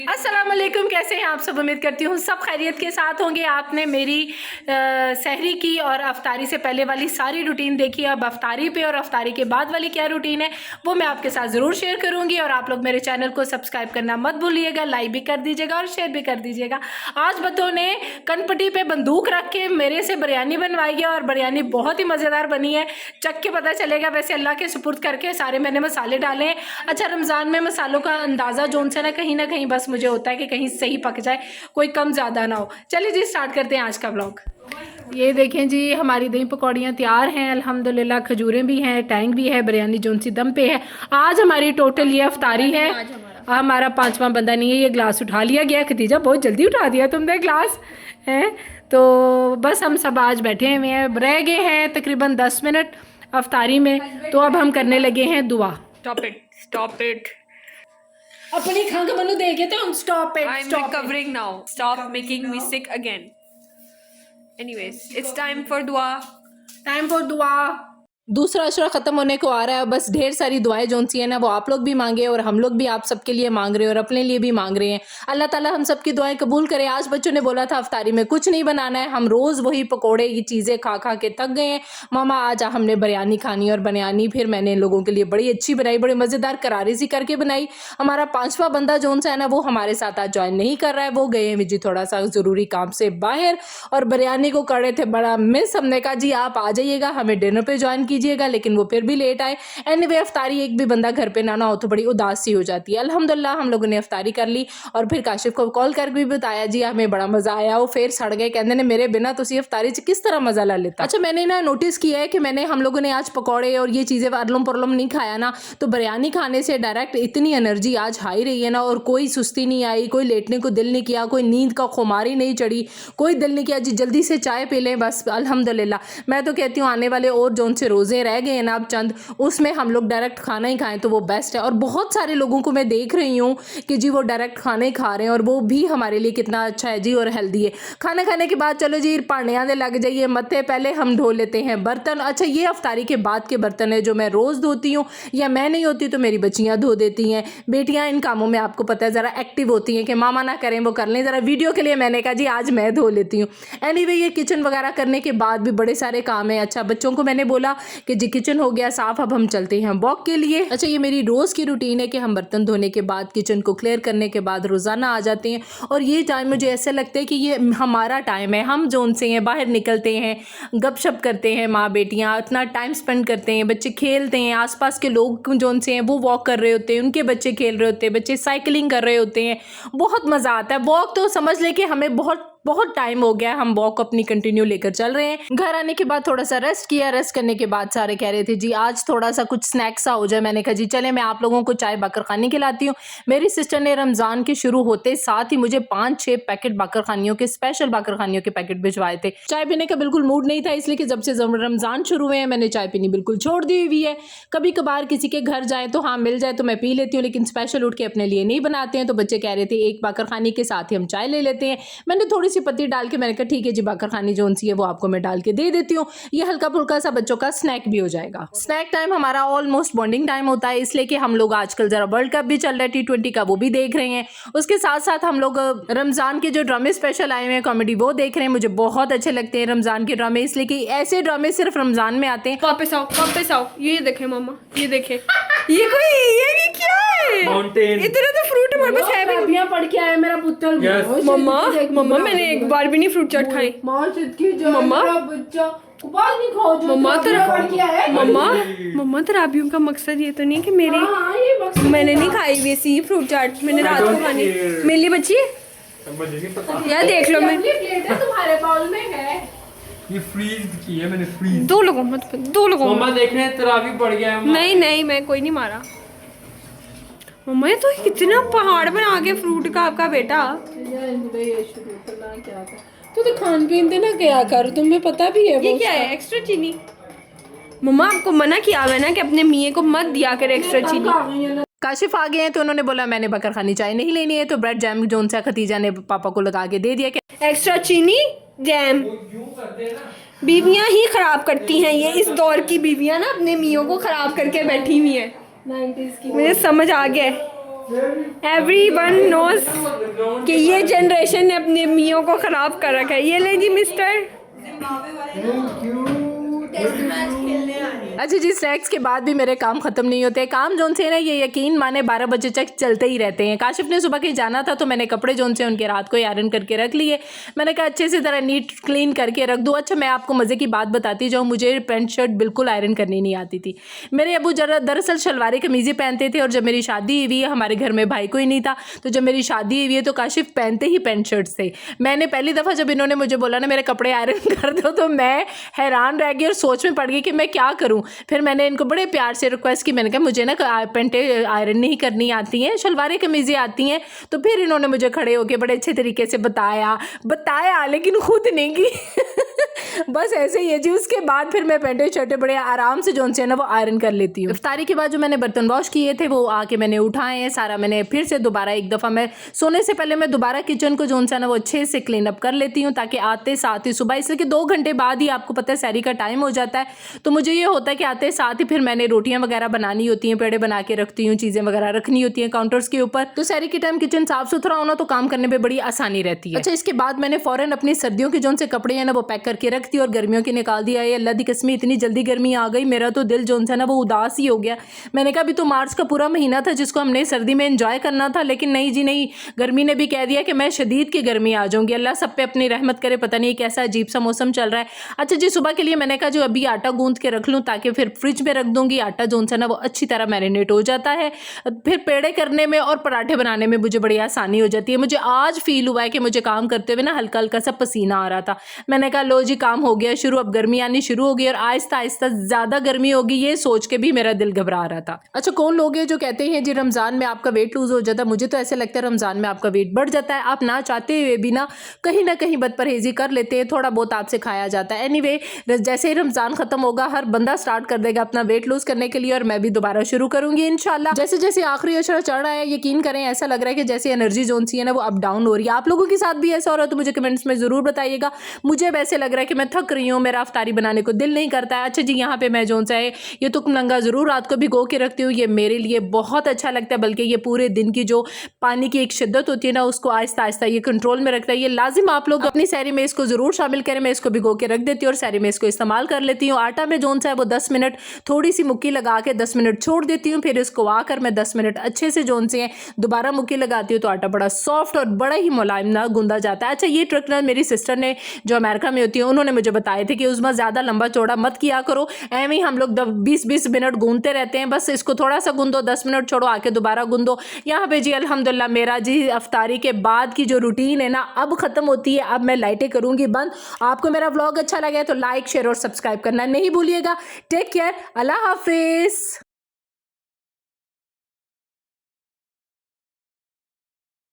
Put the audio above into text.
अस्सलाम वालेकुम, कैसे हैं आप सब। उम्मीद करती हूँ सब खैरियत के साथ होंगे। आपने मेरी सहरी की और अफ्तारी से पहले वाली सारी रूटीन देखी। अब अफ्तारी पे और अफ्तारी के बाद वाली क्या रूटीन है वो मैं आपके साथ ज़रूर शेयर करूँगी। और आप लोग मेरे चैनल को सब्सक्राइब करना मत भूलिएगा, लाइक भी कर दीजिएगा और शेयर भी कर दीजिएगा। आज बच्चों ने कनपट्टी पे बंदूक रख के मेरे से बिरयानी बनवाई है और बिरयानी बहुत ही मज़ेदार बनी है। चख के पता चलेगा। वैसे अल्लाह के सुपुर्द करके सारे मैंने मसाले डाले हैं। अच्छा, रमज़ान में मसालों का अंदाज़ा जोन से ना कहीं बस मुझे होता है कि कहीं सही पक जाए, कोई कम ज़्यादा ना हो। चलिए जी, स्टार्ट करते हैं आज का व्लॉग। ये देखें जी, हमारी दही पकौड़ियाँ तैयार हैं अल्हम्दुलिल्लाह। खजूरें भी हैं, टैंग भी है, बिरयानी जोन सी दम पे है। आज हमारी टोटल ये अफ्तारी है। हमारा पांचवा बंदा नहीं है। ये ग्लास उठा लिया गया। खतीजा बहुत जल्दी उठा दिया तुमने ग्लास है। तो बस हम सब आज बैठे हुए हैं। रह गए हैं तकरीबन 10 मिनट अफ्तारी में। तो अब हम करने लगे हैं दुआ। स्टॉप इट अपनी खंग मनु देखे तो stop it. I'm recovering now. Stop making me sick again. Anyways, it's time for dua. दूसरा अशरा ख़त्म होने को आ रहा है। बस ढेर सारी दुआएं जोन सी है ना वो आप लोग भी मांगे और हम लोग भी आप सबके लिए मांग रहे हैं और अपने लिए भी मांग रहे हैं। अल्लाह ताला हम सबकी दुआएं कबूल करे। आज बच्चों ने बोला था अफ्तारी में कुछ नहीं बनाना है। हम रोज़ वही पकोड़े की चीज़ें खा खा के थक गए हैं। मामा आज हमने बिरयानी खानी और बिरयानी फिर मैंने इन लोगों के लिए बड़ी अच्छी बनाई, बड़ी मज़ेदार करारी सी करके बनाई। हमारा पाँचवा बंदा जोन सा है ना वो हमारे साथ आज ज्वाइन नहीं कर रहा है। वो गए हैं जी थोड़ा सा ज़रूरी काम से बाहर और बिरयानी को कर रहे थे बड़ा मिस। हमने कहा जी आप आ जाइएगा, हमें डिनर पर ज्वाइन कीजिएगा, लेकिन वो फिर भी लेट आए। एनीवे अफ्तारी एक भी बंदा घर पे ना हो तो बड़ी उदास सी हो जाती है। अल्हम्दुलिल्लाह हम लोगों ने अफ्तारी कर ली और फिर काशिफ को कॉल कर भी बताया जी हमें बड़ा मज़ा आया। वो फिर सड़ गए, कहते ने मेरे बिना तुसी अफ्तारी च किस तरह मज़ा ला लेता। अच्छा, मैंने ना नोटिस किया है कि मैंने हम लोगों ने आज पकौड़े और ये चीज़ें अरलम परलम नहीं खाया ना, तो बिरयानी खाने से डायरेक्ट इतनी एनर्जी आज हाई रही है ना और कोई सुस्ती नहीं आई, कोई लेटने को दिल नहीं किया, कोई नींद का खुमारी नहीं चढ़ी, कोई दिल नहीं किया जी जल्दी से चाय पी लें। बस अल्हम्दुलिल्लाह। मैं तो कहती हूँ आने वाले और जोन से रोज़े रह गए हैं ना अब चंद, उसमें हम लोग डायरेक्ट खाना ही खाएं तो वो बेस्ट है। और बहुत सारे लोगों को मैं देख रही हूँ कि जी वो डायरेक्ट खाना ही खा रहे हैं और वो भी हमारे लिए कितना अच्छा है जी और हेल्दी है। खाना खाने के बाद चलो जी पानियाँ दे लग जाइए मत्थे, पहले हम धो लेते हैं बर्तन। अच्छा, ये अफ्तारी के बाद के बर्तन है जो मैं रोज़ धोती हूँ, या मैं नहीं होती तो मेरी बच्चियाँ धो देती हैं। बेटियाँ इन कामों में आपको पता है ज़रा एक्टिव होती हैं कि मामा ना करें वो कर लें ज़रा वीडियो के लिए। मैंने कहा जी आज मैं धो लेती हूँ। एनीवे ये किचन वगैरह करने के बाद भी बड़े सारे काम है। अच्छा, बच्चों को मैंने बोला कि जी किचन हो गया साफ़, अब हम चलते हैं वॉक के लिए। अच्छा, ये मेरी रोज़ की रूटीन है कि हम बर्तन धोने के बाद किचन को क्लियर करने के बाद रोज़ाना आ जाते हैं। और ये टाइम मुझे ऐसा लगता है कि ये हमारा टाइम है। हम जोन से हैं बाहर निकलते हैं, गपशप करते हैं, माँ बेटियाँ अपना टाइम स्पेंड करते हैं, बच्चे खेलते हैं, आसपास के लोग जोन से हैं वो वॉक कर रहे होते हैं, उनके बच्चे खेल रहे होते हैं, बच्चे साइकिलिंग कर रहे होते हैं। बहुत मज़ा आता है। वॉक तो समझ ले कि हमें बहुत टाइम हो गया हम वॉक अपनी कंटिन्यू लेकर चल रहे हैं। घर आने के बाद थोड़ा सा रेस्ट किया। रेस्ट करने के बाद सारे कह रहे थे जी आज थोड़ा सा कुछ स्नैक्स सा हो जाए। मैंने कहा जी चले मैं आप लोगों को चाय बाकर खानी खिलाती हूँ। मेरी सिस्टर ने रमज़ान के शुरू होते साथ ही मुझे 5-6 पैकेट बाकर खानियों के, स्पेशल बाकर खानियों के पैकेट भिजवाए थे। चाय पीने का बिल्कुल मूड नहीं था, इसलिए कि जब से रमज़ान शुरू हुए हैं मैंने चाय पीनी बिल्कुल छोड़ दी हुई है। कभी कभार किसी के घर जाए तो हाँ मिल जाए तो मैं पी लेती हूँ, लेकिन स्पेशल उठ के अपने लिए नहीं बनाते हैं। तो बच्चे कह रहे थे एक बाकर खानी के साथ ही हम चाय ले लेते हैं। मैंने थोड़ी सी पत्ती डाल के मैंने कहा ठीक है जी बाकर खानी जोन सी है वो आपको मैं डाल के दे देती हूँ। ये हल्का फुल्का सा बच्चों का स्नैक भी हो जाएगा। स्नैक टाइम हमारा ऑलमोस्ट बॉन्डिंग टाइम होता है, इसलिए कि हम लोग आजकल जरा वर्ल्ड कप भी चल रहा है T20 का, वो भी देख रहे हैं। उसके साथ साथ हम लोग रमज़ान के जो ड्रामे स्पेशल आए हुए हैं कॉमेडी वो देख रहे हैं। मुझे बहुत अच्छे लगते हैं रमज़ान के ड्रामे, इसलिए कि ऐसे ड्रामे सिर्फ रमज़ान में आते हैं। वापस आओ। ये देखे मामा, ये देखे ये क्या है? माउंटेन। इतना तो फ्रूट हमारे पास है भी नहीं। पढ़ के आया मेरा पुत्र। मम्मा मैंने एक बार भी नहीं फ्रूट चाट खाई। मम्मा तराबियों का मकसद ये तो नहीं कि मैंने नहीं खाई वैसी फ्रूट चाट, मैंने रात को खानी। मेरे लिए बची है यार, देख लो। मैं तुम्हारे बाउल में है, ये फ्रीज की है मैंने, फ्रीज। दो लोगों मम्मा देख रहे हैं तरावी पड़ गया है। नहीं मैं कोई नहीं मारा। मम्मा ये तो कितना पहाड़ बना के फ्रूट का आपका बेटा। तो खान पीन देना क्या कर, तुम्हें पता भी है ये क्या है? एक्स्ट्रा चीनी। मम्मा आपको मना किया हुआ है ना कि अपने मियाँ को मत दिया करे एक्स्ट्रा चीनी। काशिफ आ गए हैं तो उन्होंने बोला मैंने बकर खानी चाय नहीं लेनी है, तो ब्रेड जैम जोन सा खतीजा ने पापा को लगा के दे दिया कि एक्स्ट्रा चीनी जैम। बीवियां ही खराब करती हैं, ये इस दौर की बीवियां ना अपने मियों को खराब करके बैठी हुई हैं। मुझे समझ आ गया है। एवरीवन नोज कि ये जनरेशन ने अपने मियों को खराब कर रखा है। ये ले जी मिस्टर। अच्छा जी, स्नैक्स के बाद भी मेरे काम खत्म नहीं होते। काम जोन से ना ये यकीन माने 12 बजे तक चलते ही रहते हैं। काशिफ ने सुबह कहीं जाना था तो मैंने कपड़े जोन से उनके रात को ही आयरन करके रख लिए। मैंने कहा अच्छे से तरह नीट क्लीन करके रख दूँ। अच्छा, मैं आपको मज़े की बात बताती जाऊँ, मुझे पैंट शर्ट बिल्कुल आयरन करनी नहीं आती थी। मेरे अबू दरअसल शलवारी कमीज़ें पहनते थे और जब मेरी शादी हुई है, हमारे घर में भाई कोई नहीं था, तो जब मेरी शादी हुई है तो काशिफ पहनते ही पैंट शर्ट्स थे। मैंने पहली दफ़ा जब इन्होंने मुझे बोला ना मेरे कपड़े आयरन कर दो, तो मैं हैरान रह गई और सोच में पड़ गई कि मैं क्या करूं। फिर मैंने इनको बड़े प्यार से रिक्वेस्ट की, मैंने कहा मुझे ना पैंटें आयरन नहीं करनी आती हैं, शलवारें कमीज़ें आती हैं। तो फिर इन्होंने मुझे खड़े होकर बड़े अच्छे तरीके से बताया लेकिन खुद नहीं की बस ऐसे ही है जी। उसके बाद फिर मैं पैंटें शर्टें बड़े आराम से जोन से ना वो आयरन कर लेती हूँ। इफ्तारी के बाद जो मैंने बर्तन वॉश किए थे वो आके मैंने उठाए हैं सारा। मैंने फिर से दोबारा एक दफ़ा, मैं सोने से पहले मैं दोबारा किचन को जोन सा ना वो अच्छे से क्लीन अप कर लेती हूँ, ताकि आते साथ ही सुबह, इसलिए कि 2 घंटे बाद ही आपको पता है सहरी का टाइम हो जाता है, तो मुझे ये होता है कि आते साथ ही फिर मैंने रोटियाँ वगैरह बनानी होती हैं, पेड़े बना के रखती हूँ, चीज़ें वगैरह रखनी होती हैं काउंटर्स के ऊपर, तो सहरी के टाइम किचन साफ सुथरा होना तो काम करने में बड़ी आसानी रहती है। अच्छा, इसके बाद मैंने फ़ौरन अपनी सर्दियों के जोन से कपड़े हैं ना वो पैक करके रख दी और गर्मियों के निकाल दिया है। अल्लाह दी कसम इतनी जल्दी गर्मी आ गई, मेरा तो दिल जोन सा ना वो उदास ही हो गया। मैंने कहा अभी तो मार्च का पूरा महीना था जिसको हमने सर्दी में एंजॉय करना था, लेकिन नहीं जी नहीं, गर्मी ने भी कह दिया कि मैं शदीद की गर्मी आ जाऊंगी। अल्लाह सब पे अपनी रहमत करे, पता नहीं कैसा अजीब सा मौसम चल रहा है। अच्छा जी, सुबह के लिए मैंने कहा जो अभी आटा गूंद के रख लूँ ताकि फिर फ्रिज में रख दूंगी, आटा जोन सा ना वो अच्छी तरह मैरिनेट हो जाता है, फिर पेड़े करने में और पराठे बनाने में मुझे बड़ी आसानी हो जाती है। मुझे आज फील हुआ है कि मुझे काम करते हुए ना हल्का हल्का सा पसीना आ रहा था। मैंने कहा लो जी काम हो गया शुरू, अब गर्मी आनी शुरू हो गई और आहिस्ता आहिस्ता ज़्यादा गर्मी होगी, ये सोच के भी मेरा दिल घबरा रहा था। अच्छा, कौन लोग हैं जो कहते हैं जी रमज़ान में आपका वेट लूज़ हो जाता है? मुझे तो ऐसे लगता है रमज़ान में आपका वेट बढ़ जाता है। आप ना चाहते हुए भी ना कहीं बदपरहेज़ी कर लेते हैं, थोड़ा बहुत आपसे खाया जाता है। एनीवे, जैसे ही रमज़ान ख़त्म होगा हर बंदा स्टार्ट कर देगा अपना वेट लूज़ करने के लिए और मैं भी दोबारा शुरू करूँगी इंशाल्लाह। जैसे जैसे आखिरी अशरा चढ़ रहा है, यकीन करें ऐसा लग रहा है कि जैसे एनर्जी जोन सी है ना वो अप डाउन हो रही है। आप लोगों के साथ भी ऐसा हो रहा है तो मुझे कमेंट्स में ज़रूर बताइएगा। मुझे वैसे लग रहा है कि मैं थक रही हूँ, मेरा अफ्तारी बनाने को दिल नहीं करता है। अच्छा जी, यहाँ पे मैं जोन सा है ये तुकमलंगा ज़रूर रात को भिगो के रखती हूँ, ये मेरे लिए बहुत अच्छा लगता है, बल्कि ये पूरे दिन की जो पानी की एक शिद्दत होती है ना उसको आहिस्ता आहिस्ता ये कंट्रोल में रखता है। ये लाजिम आप लोग अपनी सहरी में इसको ज़रूर शामिल करें। मैं इसको भिगो के रख देती हूँ और सहरी में इसको इस्तेमाल कर लेती हूँ। आटा में जोन सा है वो 10 मिनट थोड़ी सी मुक्की लगा के 10 मिनट छोड़ देती हूँ, फिर इसको आकर मैं 10 मिनट अच्छे से जोन से है दोबारा मुक्की लगाती हूँ तो आटा बड़ा सॉफ्ट और बड़ा ही मुलायम ना गूंदा जाता है। अच्छा, ये ट्रिक ना मेरी सिस्टर ने जो अमेरिका में होती है उन्होंने मुझे बताए थे कि उसमें ज़्यादा लंबा चौड़ा मत किया करो, एवं ही हम लोग 20-20 मिनट गूंदते रहते हैं, बस इसको थोड़ा सा गूंदो, 10 मिनट छोड़ो, आके दोबारा गूंदो। यहाँ पे जी अल्हम्दुलिल्लाह मेरा जी अफ्तारी के बाद की जो रूटीन है ना अब ख़त्म होती है। अब मैं लाइटें करूँगी बंद। आपको मेरा व्लॉग अच्छा लगे तो लाइक शेयर और सब्सक्राइब करना नहीं भूलिएगा। टेक केयर, अल्लाह हाफिज़।